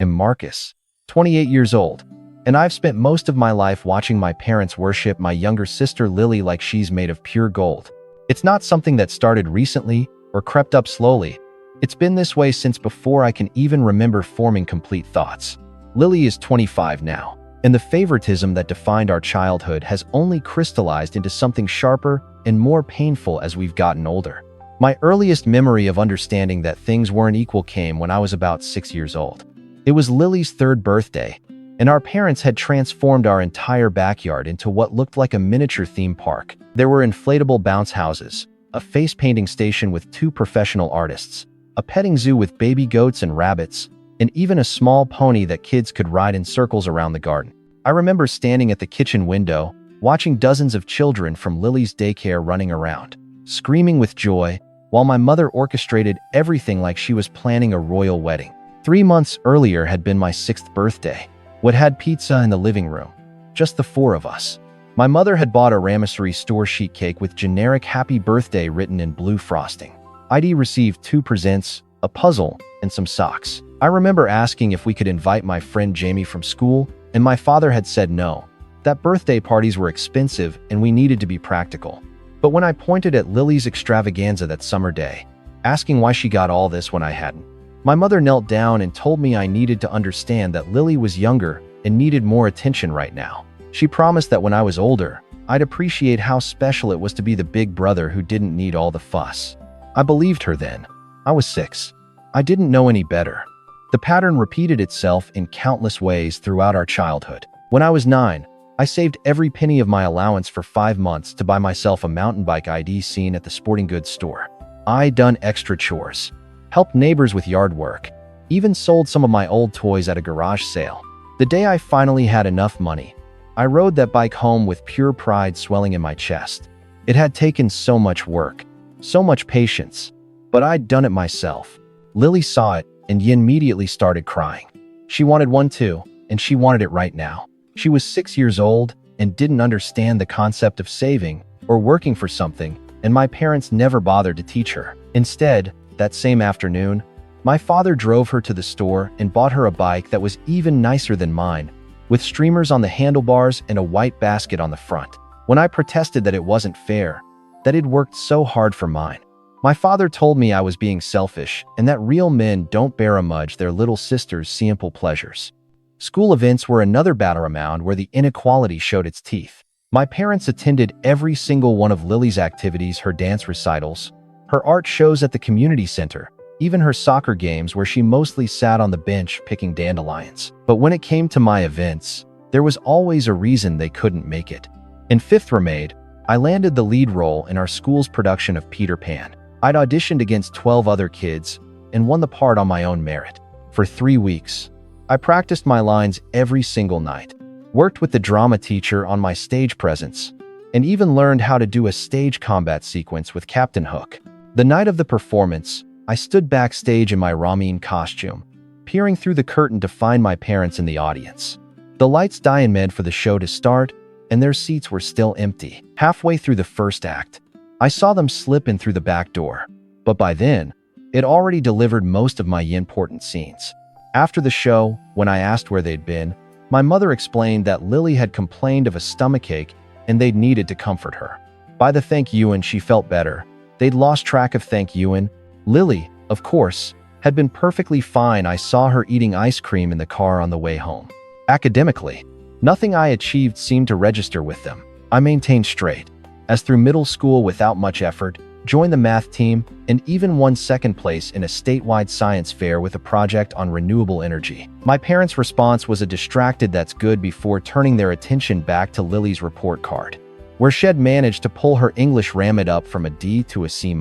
am Marcus, 28 years old, and I've spent most of my life watching my parents worship my younger sister Lily like she's made of pure gold. It's not something that started recently or crept up slowly. It's been this way since before I can even remember forming complete thoughts. Lily is 25 now, and the favoritism that defined our childhood has only crystallized into something sharper and more painful as we've gotten older. My earliest memory of understanding that things weren't equal came when I was about 6 years old. It was Lily's 3rd birthday, and our parents had transformed our entire backyard into what looked like a miniature theme park. There were inflatable bounce houses, a face painting station with 2 professional artists, a petting zoo with baby goats and rabbits, and even a small pony that kids could ride in circles around the garden. I remember standing at the kitchen window, watching dozens of children from Lily's daycare running around, screaming with joy, while my mother orchestrated everything like she was planning a royal wedding. 3 months earlier had been my 6th birthday. We'd had pizza in the living room, just the 4 of us. My mother had bought a Ramisserie store sheet cake with generic happy birthday written in blue frosting. I'd received 2 presents, a puzzle, and some socks. I remember asking if we could invite my friend Jamie from school, and my father had said no, that birthday parties were expensive and we needed to be practical. But when I pointed at Lily's extravaganza that summer day, asking why she got all this when I hadn't, my mother knelt down and told me I needed to understand that Lily was younger and needed more attention right now. She promised that when I was older, I'd appreciate how special it was to be the big brother who didn't need all the fuss. I believed her then. I was 6. I didn't know any better. The pattern repeated itself in countless ways throughout our childhood. When I was 9, I saved every penny of my allowance for 5 months to buy myself a mountain bike I'd seen at the sporting goods store. I'd done extra chores, helped neighbors with yard work, even sold some of my old toys at a garage sale. The day I finally had enough money, I rode that bike home with pure pride swelling in my chest. It had taken so much work, so much patience, but I'd done it myself. Lily saw it and immediately started crying. She wanted one too, and she wanted it right now. She was 6 years old and didn't understand the concept of saving or working for something, and my parents never bothered to teach her. Instead, that same afternoon, my father drove her to the store and bought her a bike that was even nicer than mine, with streamers on the handlebars and a white basket on the front. When I protested that it wasn't fair, that he'd worked so hard for mine, my father told me I was being selfish and that real men don't begrudge their little sisters' simple pleasures. School events were another battleground where the inequality showed its teeth. My parents attended every single one of Lily's activities, her dance recitals, her art shows at the community center, even her soccer games where she mostly sat on the bench picking dandelions. But when it came to my events, there was always a reason they couldn't make it. In 5th grade, I landed the lead role in our school's production of Peter Pan. I'd auditioned against 12 other kids and won the part on my own merit. For 3 weeks, I practiced my lines every single night, worked with the drama teacher on my stage presence, and even learned how to do a stage combat sequence with Captain Hook. The night of the performance, I stood backstage in my Ramin costume, peering through the curtain to find my parents in the audience. The lights dimmed for the show to start, and their seats were still empty. Halfway through the first act, I saw them slip in through the back door, but by then, it already delivered most of my important scenes. After the show, when I asked where they'd been, my mother explained that Lily had complained of a stomachache and they'd needed to comfort her. By the thank you and she felt better. They'd lost track of thank you and Lily, of course, had been perfectly fine. I saw her eating ice cream in the car on the way home. Academically, nothing I achieved seemed to register with them. I maintained straight, as through middle school without much effort, joined the math team, and even won 2nd place in a statewide science fair with a project on renewable energy. My parents' response was a distracted "that's good" before turning their attention back to Lily's report card, where she'd managed to pull her English rammed up from a D to a C-.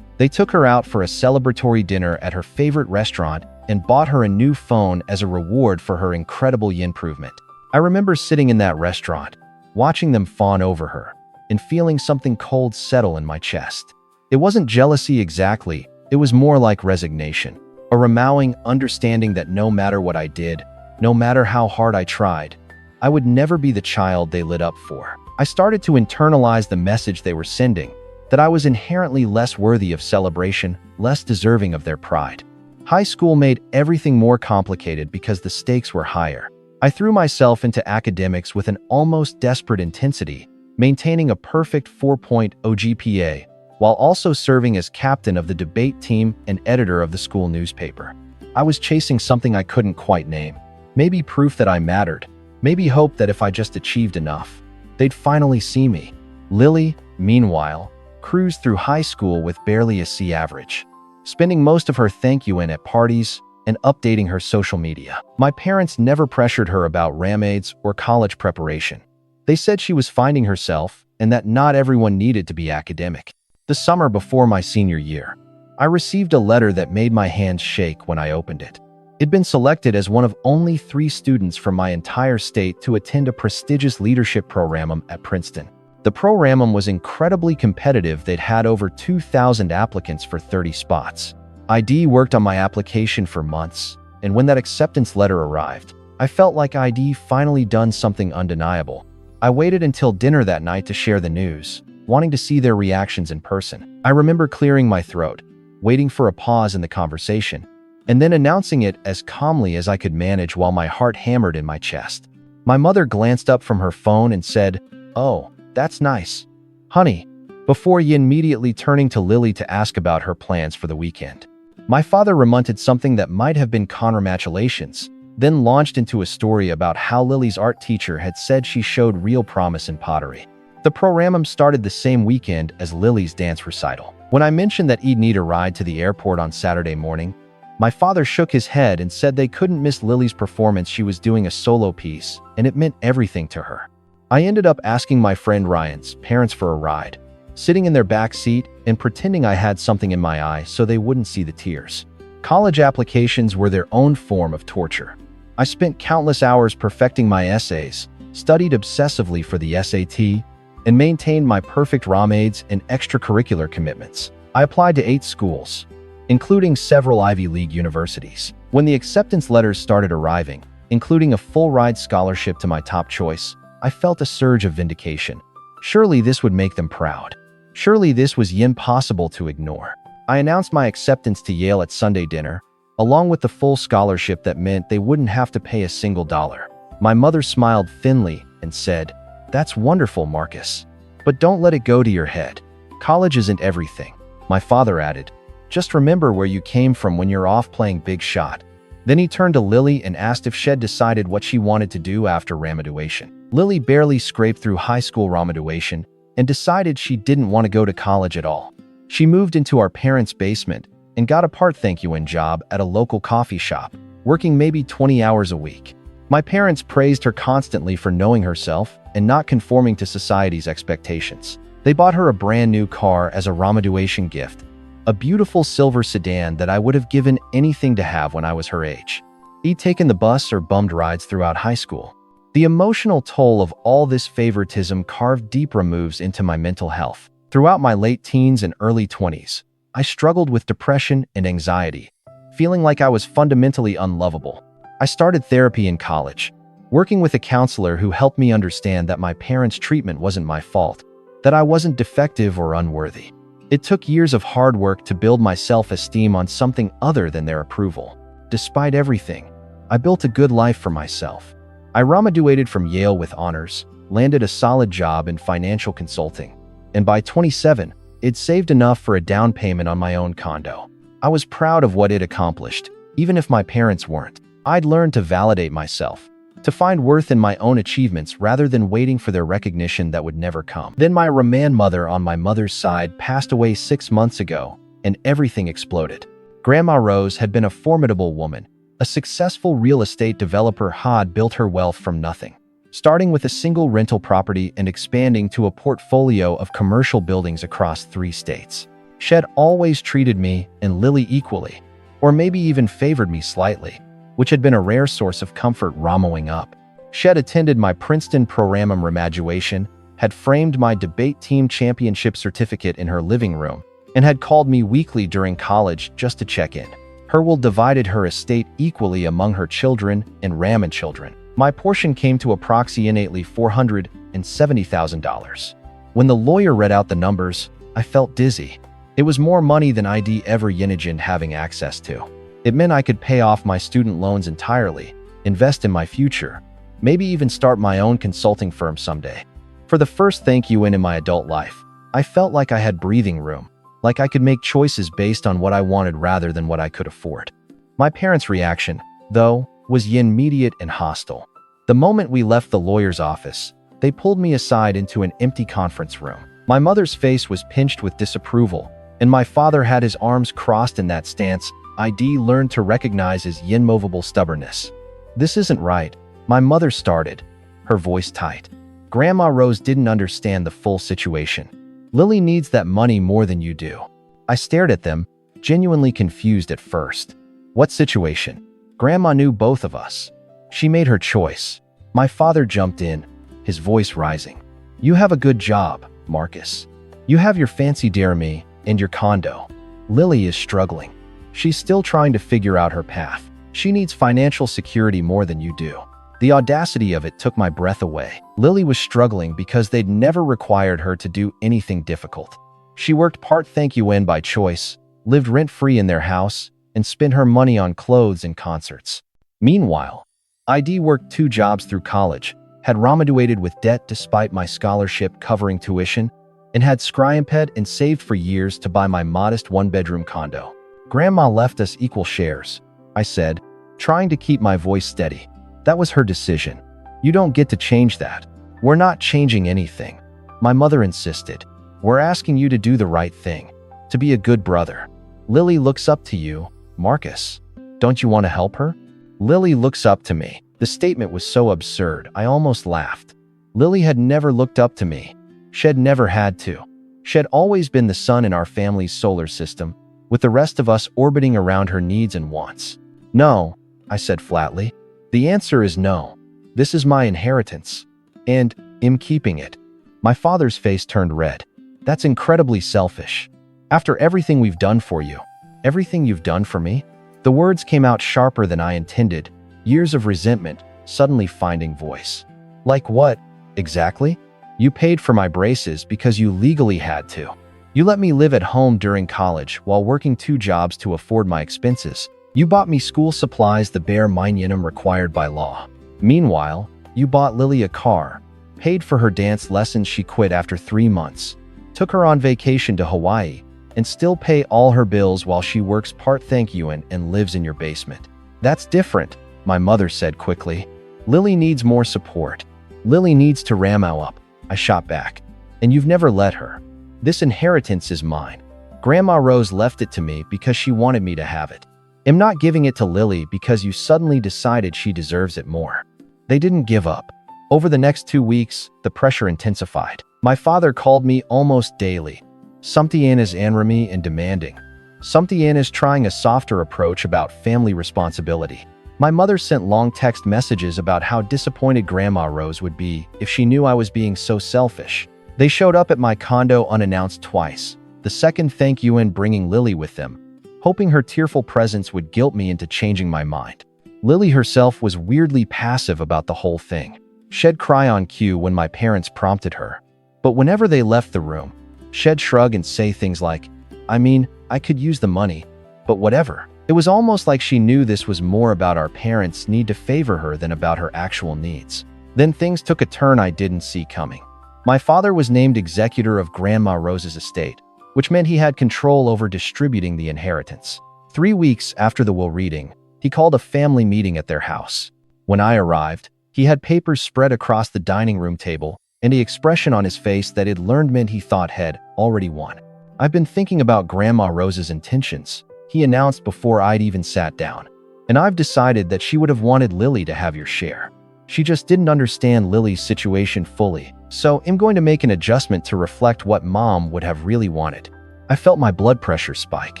They took her out for a celebratory dinner at her favorite restaurant and bought her a new phone as a reward for her incredible improvement. I remember sitting in that restaurant, watching them fawn over her, and feeling something cold settle in my chest. It wasn't jealousy exactly, it was more like resignation. A remowing understanding that no matter what I did, no matter how hard I tried, I would never be the child they lit up for. I started to internalize the message they were sending, that I was inherently less worthy of celebration, less deserving of their pride. High school made everything more complicated because the stakes were higher. I threw myself into academics with an almost desperate intensity, maintaining a perfect 4.0 GPA, while also serving as captain of the debate team and editor of the school newspaper. I was chasing something I couldn't quite name. Maybe proof that I mattered. Maybe hope that if I just achieved enough, they'd finally see me. Lily, meanwhile, cruised through high school with barely a C average, spending most of her thank you in at parties and updating her social media. My parents never pressured her about ramades or college preparation. They said she was finding herself and that not everyone needed to be academic. The summer before my senior year, I received a letter that made my hands shake when I opened it. It'd been selected as one of only 3 students from my entire state to attend a prestigious leadership program at Princeton. The program was incredibly competitive. They'd had over 2,000 applicants for 30 spots. ID worked on my application for months, and when that acceptance letter arrived, I felt like ID finally done something undeniable. I waited until dinner that night to share the news, wanting to see their reactions in person. I remember clearing my throat, waiting for a pause in the conversation, and then announcing it as calmly as I could manage while my heart hammered in my chest. My mother glanced up from her phone and said, "Oh, that's nice, honey," before immediately turning to Lily to ask about her plans for the weekend. My father remonted something that might have been congratulations, then launched into a story about how Lily's art teacher had said she showed real promise in pottery. The program started the same weekend as Lily's dance recital. When I mentioned that he'd need a ride to the airport on Saturday morning, my father shook his head and said they couldn't miss Lily's performance. She was doing a solo piece, and it meant everything to her. I ended up asking my friend Ryan's parents for a ride, sitting in their back seat and pretending I had something in my eye so they wouldn't see the tears. College applications were their own form of torture. I spent countless hours perfecting my essays, studied obsessively for the SAT, and maintained my perfect ramades and extracurricular commitments. I applied to 8 schools, including several Ivy League universities. When the acceptance letters started arriving, including a full-ride scholarship to my top choice, I felt a surge of vindication. Surely this would make them proud. Surely this was impossible to ignore. I announced my acceptance to Yale at Sunday dinner, along with the full scholarship that meant they wouldn't have to pay a single dollar. My mother smiled thinly and said, "That's wonderful, Marcus. But don't let it go to your head. College isn't everything." My father added, "Just remember where you came from when you're off playing big shot." Then he turned to Lily and asked if she'd decided what she wanted to do after ramaduation. Lily barely scraped through high school ramaduation and decided she didn't want to go to college at all. She moved into our parents' basement and got a part-thank-you-in job at a local coffee shop, working maybe 20 hours a week. My parents praised her constantly for knowing herself and not conforming to society's expectations. They bought her a brand new car as a ramaduation gift, a beautiful silver sedan that I would have given anything to have when I was her age. He'd taken the bus or bummed rides throughout high school. The emotional toll of all this favoritism carved deep moves into my mental health. Throughout my late teens and early 20s, I struggled with depression and anxiety, feeling like I was fundamentally unlovable. I started therapy in college, working with a counselor who helped me understand that my parents' treatment wasn't my fault, that I wasn't defective or unworthy. It took years of hard work to build my self-esteem on something other than their approval. Despite everything, I built a good life for myself. I ramaduated from Yale with honors, landed a solid job in financial consulting, and by 27, I'd saved enough for a down payment on my own condo. I was proud of what it accomplished, even if my parents weren't. I'd learned to validate myself, to find worth in my own achievements rather than waiting for their recognition that would never come. Then my grandmother on my mother's side passed away 6 months ago, and everything exploded. Grandma Rose had been a formidable woman, a successful real estate developer who'd built her wealth from nothing, starting with a single rental property and expanding to a portfolio of commercial buildings across 3 states. She'd always treated me and Lily equally, or maybe even favored me slightly, which had been a rare source of comfort growing up. She'd attended my Princeton program ramaduation, had framed my debate team championship certificate in her living room, and had called me weekly during college just to check in. Her will divided her estate equally among her children and grandchildren. My portion came to approximately $470,000. When the lawyer read out the numbers, I felt dizzy. It was more money than I'd ever imagined having access to. It meant I could pay off my student loans entirely, invest in my future, maybe even start my own consulting firm someday. For the first thank you in my adult life, I felt like I had breathing room, like I could make choices based on what I wanted rather than what I could afford. My parents' reaction, though, was immediate and hostile. The moment we left the lawyer's office, they pulled me aside into an empty conference room. My mother's face was pinched with disapproval, and my father had his arms crossed in that stance I'd learned to recognize as immovable stubbornness. "This isn't right," my mother started, her voice tight. Grandma Rose didn't understand the full situation. "Lily needs that money more than you do." I stared at them, genuinely confused at first. "What situation?" Grandma knew both of us. She made her choice. My father jumped in, his voice rising. "You have a good job, Marcus. You have your fancy dairy and your condo. Lily is struggling. She's still trying to figure out her path. She needs financial security more than you do." The audacity of it took my breath away. Lily was struggling because they'd never required her to do anything difficult. She worked part thank you in by choice, lived rent-free in their house, and spent her money on clothes and concerts. Meanwhile, I'd worked 2 jobs through college, had graduated with debt despite my scholarship covering tuition, and had scrymped and saved for years to buy my modest 1-bedroom condo. "Grandma left us equal shares," I said, trying to keep my voice steady. "That was her decision. You don't get to change that." "We're not changing anything," my mother insisted. "We're asking you to do the right thing, to be a good brother. Lily looks up to you, Marcus. Don't you want to help her?" "Lily looks up to me." The statement was so absurd, I almost laughed. Lily had never looked up to me. She'd never had to. She'd always been the sun in our family's solar system, with the rest of us orbiting around her needs and wants. "No," I said flatly. "The answer is no. This is my inheritance, and I'm keeping it." My father's face turned red. "That's incredibly selfish. After everything we've done for you, everything you've done for me?" The words came out sharper than I intended, years of resentment suddenly finding voice. "Like what, exactly? You paid for my braces because you legally had to. You let me live at home during college while working 2 jobs to afford my expenses. You bought me school supplies the bare minimum required by law. Meanwhile, you bought Lily a car, paid for her dance lessons she quit after 3 months, took her on vacation to Hawaii, and still pay all her bills while she works part thank you and lives in your basement." "That's different," my mother said quickly. "Lily needs more support. Lily needs to rammo up," I shot back. "And you've never let her. This inheritance is mine. Grandma Rose left it to me because she wanted me to have it. I'm not giving it to Lily because you suddenly decided she deserves it more." They didn't give up. Over the next 2 weeks, the pressure intensified. My father called me almost daily. Something is angry and demanding. Something is trying a softer approach about family responsibility. My mother sent long text messages about how disappointed Grandma Rose would be if she knew I was being so selfish. They showed up at my condo unannounced twice, the second thank you in bringing Lily with them, hoping her tearful presence would guilt me into changing my mind. Lily herself was weirdly passive about the whole thing. She'd cry on cue when my parents prompted her. But whenever they left the room, she'd shrug and say things like, "I mean, I could use the money, but whatever." It was almost like she knew this was more about our parents' need to favor her than about her actual needs. Then things took a turn I didn't see coming. My father was named executor of Grandma Rose's estate, which meant he had control over distributing the inheritance. 3 weeks after the will reading, he called a family meeting at their house. When I arrived, he had papers spread across the dining room table and the expression on his face that he'd learned meant he thought had already won. "I've been thinking about Grandma Rose's intentions," he announced before I'd even sat down. "And I've decided that she would have wanted Lily to have your share. She just didn't understand Lily's situation fully, so I'm going to make an adjustment to reflect what Mom would have really wanted." I felt my blood pressure spike.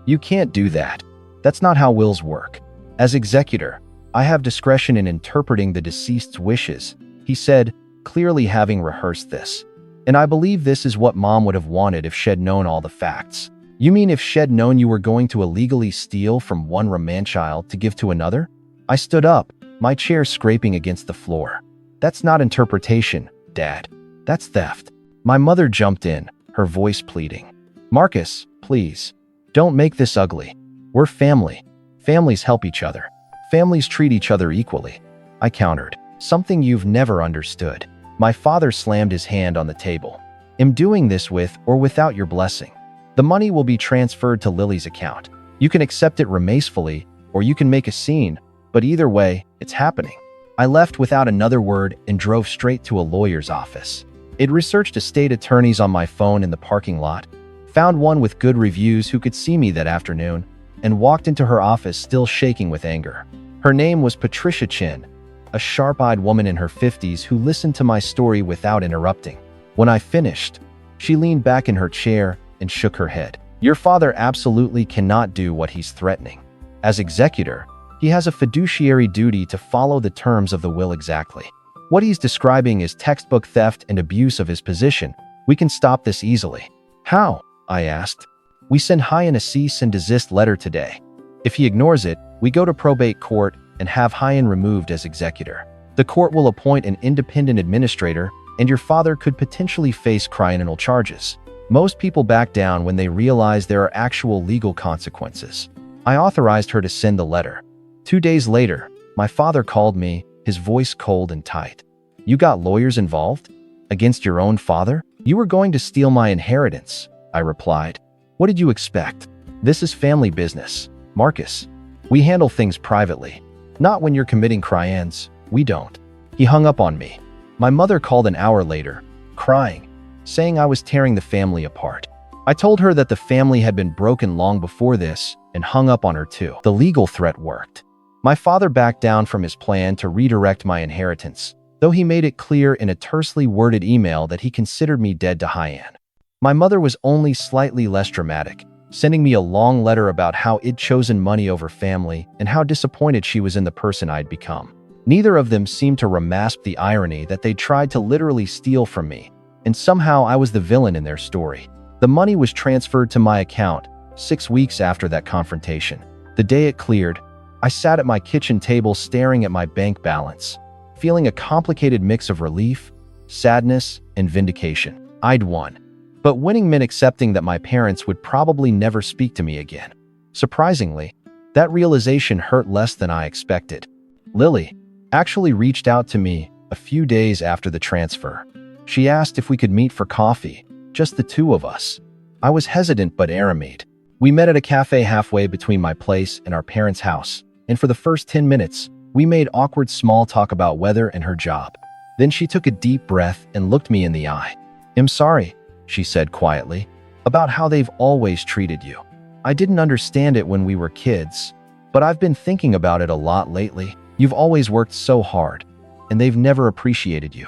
"You can't do that. That's not how wills work. As executor, I have discretion in interpreting the deceased's wishes," he said, clearly having rehearsed this. "And I believe this is what Mom would have wanted if she'd known all the facts." "You mean if she'd known you were going to illegally steal from one man-child to give to another?" I stood up, my chair scraping against the floor. "That's not interpretation, Dad. That's theft." My mother jumped in, her voice pleading. "Marcus, please. Don't make this ugly. We're family. Families help each other. Families treat each other equally. I countered. Something you've never understood. My father slammed his hand on the table. I'm doing this with or without your blessing. The money will be transferred to Lily's account. You can accept it remorsefully, or you can make a scene, but either way, it's happening. I left without another word and drove straight to a lawyer's office. It researched estate attorneys on my phone in the parking lot, found one with good reviews who could see me that afternoon, and walked into her office still shaking with anger. Her name was Patricia Chin, a sharp-eyed woman in her 50s who listened to my story without interrupting. When I finished, she leaned back in her chair and shook her head. Your father absolutely cannot do what he's threatening. As executor, he has a fiduciary duty to follow the terms of the will exactly. What he's describing is textbook theft and abuse of his position. We can stop this easily. How? I asked. We send Hyan a cease and desist letter today. If he ignores it, we go to probate court and have Hyan removed as executor. The court will appoint an independent administrator, and your father could potentially face criminal charges. Most people back down when they realize there are actual legal consequences. I authorized her to send the letter. 2 days later, my father called me, his voice cold and tight. You got lawyers involved? Against your own father? You were going to steal my inheritance, I replied. What did you expect? This is family business, Marcus. We handle things privately. Not when you're committing crimes, we don't. He hung up on me. My mother called an hour later, crying, saying I was tearing the family apart. I told her that the family had been broken long before this and hung up on her too. The legal threat worked. My father backed down from his plan to redirect my inheritance, though he made it clear in a tersely worded email that he considered me dead to Hyan. My mother was only slightly less dramatic, sending me a long letter about how I'd chosen money over family and how disappointed she was in the person I'd become. Neither of them seemed to grasp the irony that they tried to literally steal from me, and somehow I was the villain in their story. The money was transferred to my account 6 weeks after that confrontation. The day it cleared, I sat at my kitchen table staring at my bank balance, feeling a complicated mix of relief, sadness, and vindication. I'd won. But winning meant accepting that my parents would probably never speak to me again. Surprisingly, that realization hurt less than I expected. Lily actually reached out to me a few days after the transfer. She asked if we could meet for coffee, just the two of us. I was hesitant but aramid. We met at a cafe halfway between my place and our parents' house, and for the first 10 minutes, we made awkward small talk about weather and her job. Then she took a deep breath and looked me in the eye. I'm sorry, she said quietly, about how they've always treated you. I didn't understand it when we were kids, but I've been thinking about it a lot lately. You've always worked so hard, and they've never appreciated you.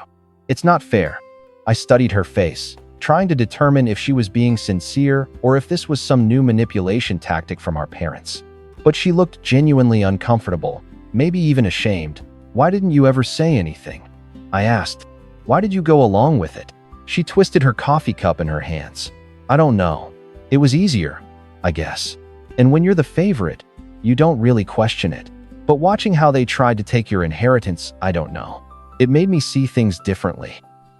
It's not fair. I studied her face, trying to determine if she was being sincere or if this was some new manipulation tactic from our parents. But she looked genuinely uncomfortable, maybe even ashamed. Why didn't you ever say anything? I asked. Why did you go along with it? She twisted her coffee cup in her hands. I don't know. It was easier, I guess. And when you're the favorite, you don't really question it. But watching how they tried to take your inheritance, I don't know. It made me see things differently.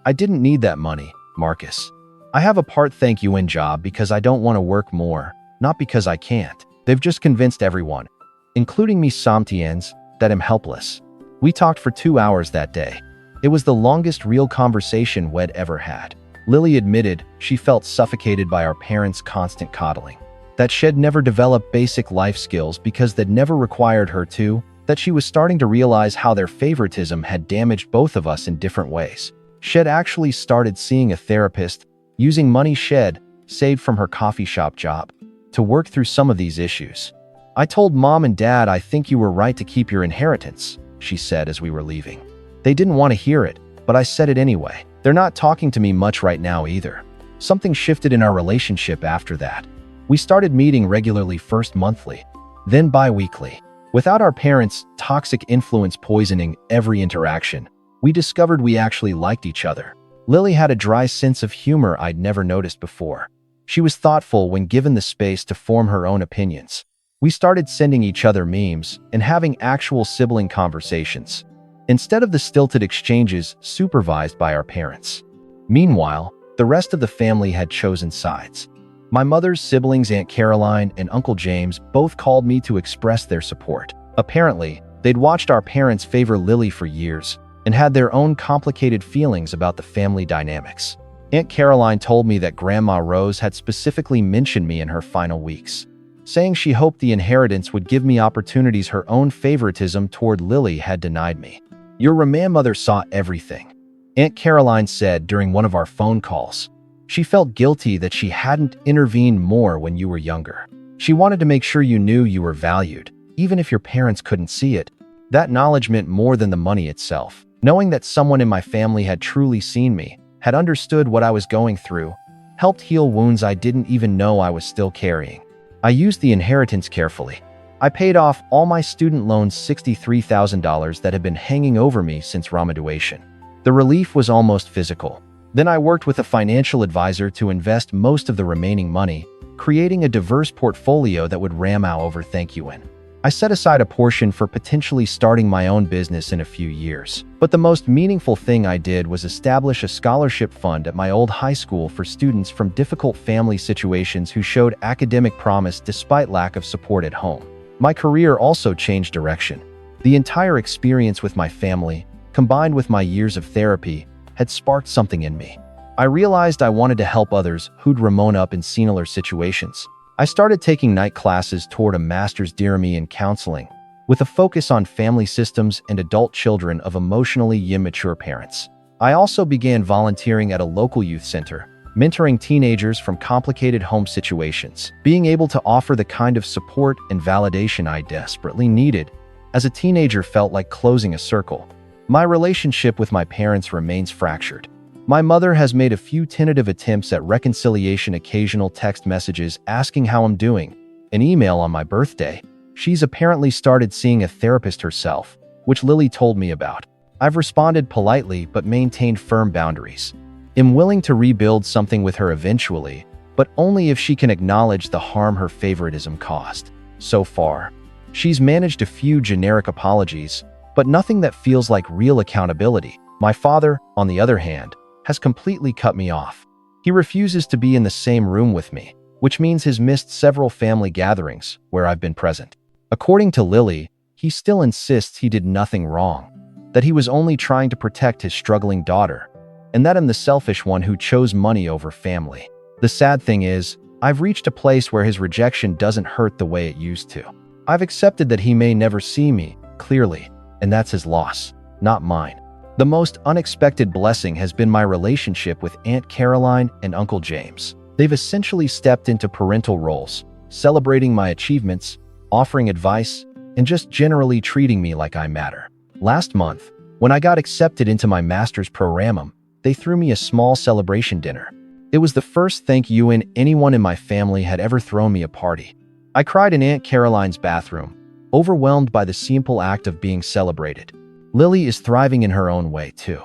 I didn't need that money, Marcus. I have a part-thank you in job because I don't want to work more, not because I can't. They've just convinced everyone, including me sometimes, that I'm helpless. We talked for 2 hours that day. It was the longest real conversation we'd ever had. Lily admitted she felt suffocated by our parents' constant coddling. That she'd never developed basic life skills because they'd never required her to, that she was starting to realize how their favoritism had damaged both of us in different ways. She'd actually started seeing a therapist, using money she'd saved from her coffee shop job, to work through some of these issues. I told Mom and Dad I think you were right to keep your inheritance, she said as we were leaving. They didn't want to hear it, but I said it anyway. They're not talking to me much right now either. Something shifted in our relationship after that. We started meeting regularly, first monthly, then bi-weekly. Without our parents' toxic influence poisoning every interaction, we discovered we actually liked each other. Lily had a dry sense of humor I'd never noticed before. She was thoughtful when given the space to form her own opinions. We started sending each other memes and having actual sibling conversations, instead of the stilted exchanges supervised by our parents. Meanwhile, the rest of the family had chosen sides. My mother's siblings, Aunt Caroline and Uncle James, both called me to express their support. Apparently, they'd watched our parents favor Lily for years and had their own complicated feelings about the family dynamics. Aunt Caroline told me that Grandma Rose had specifically mentioned me in her final weeks, saying she hoped the inheritance would give me opportunities her own favoritism toward Lily had denied me. Your grandmother saw everything, Aunt Caroline said during one of our phone calls. She felt guilty that she hadn't intervened more when you were younger. She wanted to make sure you knew you were valued, even if your parents couldn't see it. That knowledge meant more than the money itself. Knowing that someone in my family had truly seen me, had understood what I was going through, helped heal wounds I didn't even know I was still carrying. I used the inheritance carefully. I paid off all my student loans, $63,000 that had been hanging over me since graduation. The relief was almost physical. Then I worked with a financial advisor to invest most of the remaining money, creating a diverse portfolio that would ram out over thank you in. I set aside a portion for potentially starting my own business in a few years. But the most meaningful thing I did was establish a scholarship fund at my old high school for students from difficult family situations who showed academic promise despite lack of support at home. My career also changed direction. The entire experience with my family, combined with my years of therapy, had sparked something in me. I realized I wanted to help others who'd remain up in similar situations. I started taking night classes toward a master's degree in counseling, with a focus on family systems and adult children of emotionally immature parents. I also began volunteering at a local youth center, mentoring teenagers from complicated home situations. Being able to offer the kind of support and validation I desperately needed as a teenager felt like closing a circle. My relationship with my parents remains fractured. My mother has made a few tentative attempts at reconciliation, occasional text messages asking how I'm doing, an email on my birthday. She's apparently started seeing a therapist herself, which Lily told me about. I've responded politely but maintained firm boundaries. I'm willing to rebuild something with her eventually, but only if she can acknowledge the harm her favoritism caused. So far, she's managed a few generic apologies, but nothing that feels like real accountability. My father, on the other hand, has completely cut me off. He refuses to be in the same room with me, which means he's missed several family gatherings where I've been present. According to Lily, he still insists he did nothing wrong, that he was only trying to protect his struggling daughter, and that I'm the selfish one who chose money over family. The sad thing is, I've reached a place where his rejection doesn't hurt the way it used to. I've accepted that he may never see me clearly, and that's his loss, not mine. The most unexpected blessing has been my relationship with Aunt Caroline and Uncle James. They've essentially stepped into parental roles, celebrating my achievements, offering advice, and just generally treating me like I matter. Last month, when I got accepted into my master's program, they threw me a small celebration dinner. It was the first thank you anyone in my family had ever thrown me a party. I cried in Aunt Caroline's bathroom, overwhelmed by the simple act of being celebrated. Lily is thriving in her own way, too.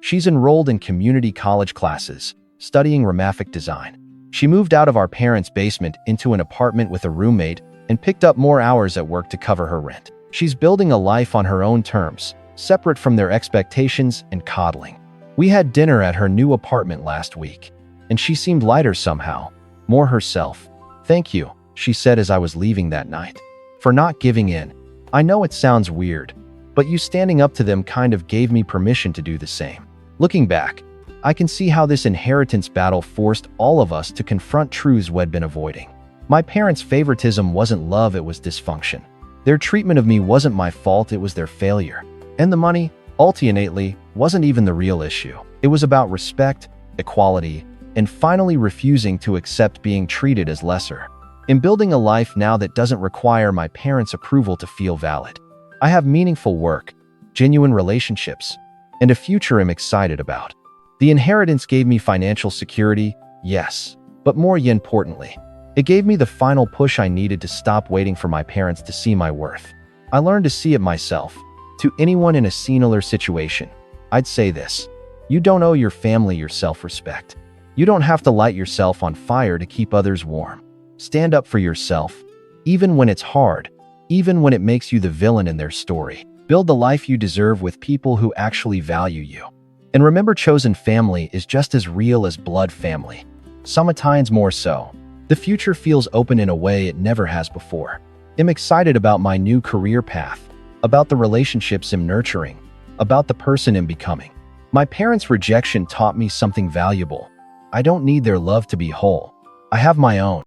She's enrolled in community college classes, studying graphic design. She moved out of our parents' basement into an apartment with a roommate and picked up more hours at work to cover her rent. She's building a life on her own terms, separate from their expectations and coddling. We had dinner at her new apartment last week, and she seemed lighter somehow, more herself. Thank you, she said as I was leaving that night, for not giving in. I know it sounds weird, but you standing up to them kind of gave me permission to do the same. Looking back, I can see how this inheritance battle forced all of us to confront truths we'd been avoiding. My parents' favoritism wasn't love, it was dysfunction. Their treatment of me wasn't my fault, it was their failure. And the money, ultimately, wasn't even the real issue. It was about respect, equality, and finally refusing to accept being treated as lesser. In building a life now that doesn't require my parents' approval to feel valid. I have meaningful work, genuine relationships, and a future I'm excited about. The inheritance gave me financial security, yes, but more importantly, it gave me the final push I needed to stop waiting for my parents to see my worth. I learned to see it myself. To anyone in a similar situation, I'd say this: you don't owe your family your self-respect. You don't have to light yourself on fire to keep others warm. Stand up for yourself, even when it's hard, even when it makes you the villain in their story. Build the life you deserve with people who actually value you. And remember, chosen family is just as real as blood family. Sometimes more so. The future feels open in a way it never has before. I'm excited about my new career path, about the relationships I'm nurturing, about the person I'm becoming. My parents' rejection taught me something valuable. I don't need their love to be whole. I have my own.